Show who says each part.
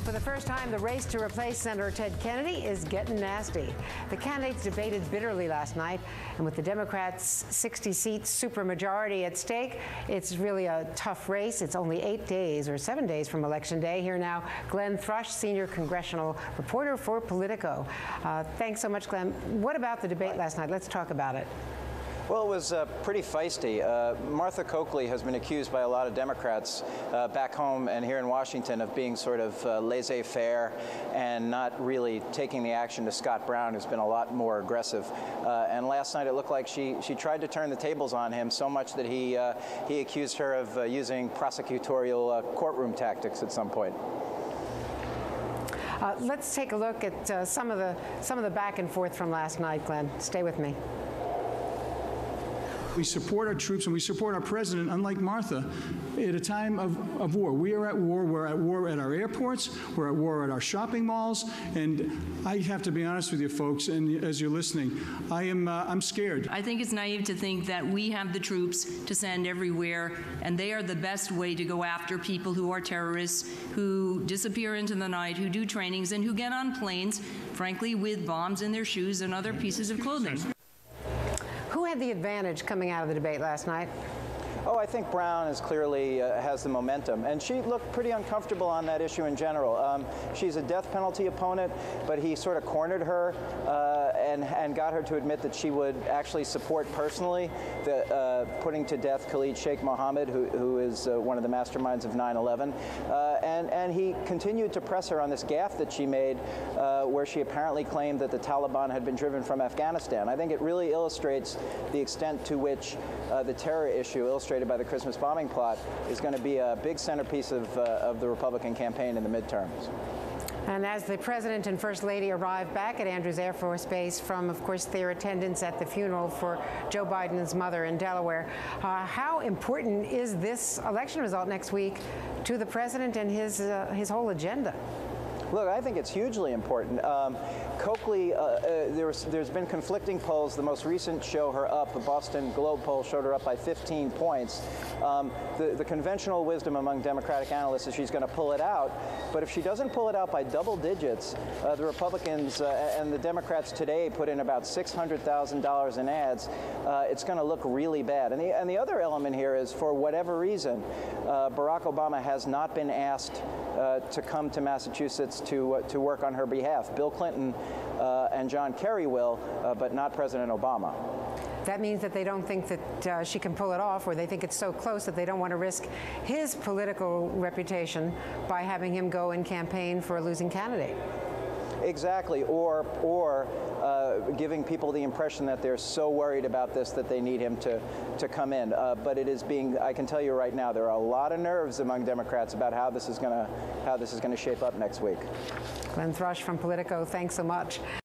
Speaker 1: For the first time, the race to replace Senator Ted Kennedy is getting nasty. The candidates debated bitterly last night, and with the Democrats' 60-seat supermajority at stake, it's really a tough race. It's only 8 days or 7 days from Election Day. Here now, Glenn Thrush, senior congressional reporter for Politico. Thanks so much, Glenn. What about the debate last night? Let's talk about it.
Speaker 2: Well, it was pretty feisty. Martha Coakley has been accused by a lot of Democrats back home and here in Washington of being sort of laissez-faire and not really taking the action to Scott Brown, who's been a lot more aggressive. And last night it looked like she tried to turn the tables on him so much that he accused her of using prosecutorial courtroom tactics at some point.
Speaker 1: Let's take a look at some of the back and forth from last night, Glenn. Stay with me.
Speaker 3: We support our troops and we support our president, unlike Martha, at a time of war. We are at war. We're at war at our airports. We're at war at our shopping malls. And I have to be honest with you, folks, and as you're listening, I'm scared.
Speaker 4: I think it's naive to think that we have the troops to send everywhere, and they are the best way to go after people who are terrorists, who disappear into the night, who do trainings, and who get on planes, frankly, with bombs in their shoes and other pieces of clothing.
Speaker 1: Who had the advantage coming out of the debate last night?
Speaker 2: Oh, I think Brown is clearly has the momentum, and she looked pretty uncomfortable on that issue in general. She's a death penalty opponent, but he sort of cornered her and got her to admit that she would actually support personally the putting to death Khalid Sheikh Mohammed, who is one of the masterminds of 9/11, and he continued to press her on this gaffe that she made, where she apparently claimed that the Taliban had been driven from Afghanistan. I think it really illustrates the extent to which the terror issue, illustrated by the Christmas bombing plot, is going to be a big centerpiece of the Republican campaign in the midterms.
Speaker 1: And as the President and First Lady arrive back at Andrews Air Force Base from, of course, their attendance at the funeral for Joe Biden's mother in Delaware, how important is this election result next week to the President and his whole agenda?
Speaker 2: Look, I think it's hugely important. Coakley, there's been conflicting polls. The most recent show her up. The Boston Globe poll showed her up by 15 points. The conventional wisdom among Democratic analysts is she's going to pull it out. But if she doesn't pull it out by double digits, the Republicans and the Democrats today put in about $600,000 in ads. It's going to look really bad. And the other element here is, for whatever reason, Barack Obama has not been asked to come to Massachusetts to work on her behalf. Bill Clinton and John Kerry will, but not President Obama.
Speaker 1: That means that they don't think that she can pull it off, or they think it's so close that they don't want to risk his political reputation by having him go and campaign for a losing candidate.
Speaker 2: Exactly, or giving people the impression that they're so worried about this that they need him to come in. But it is being, I can tell you right now, there are a lot of nerves among Democrats about how this is going to shape up next week.
Speaker 1: Glenn Thrush from Politico, thanks so much.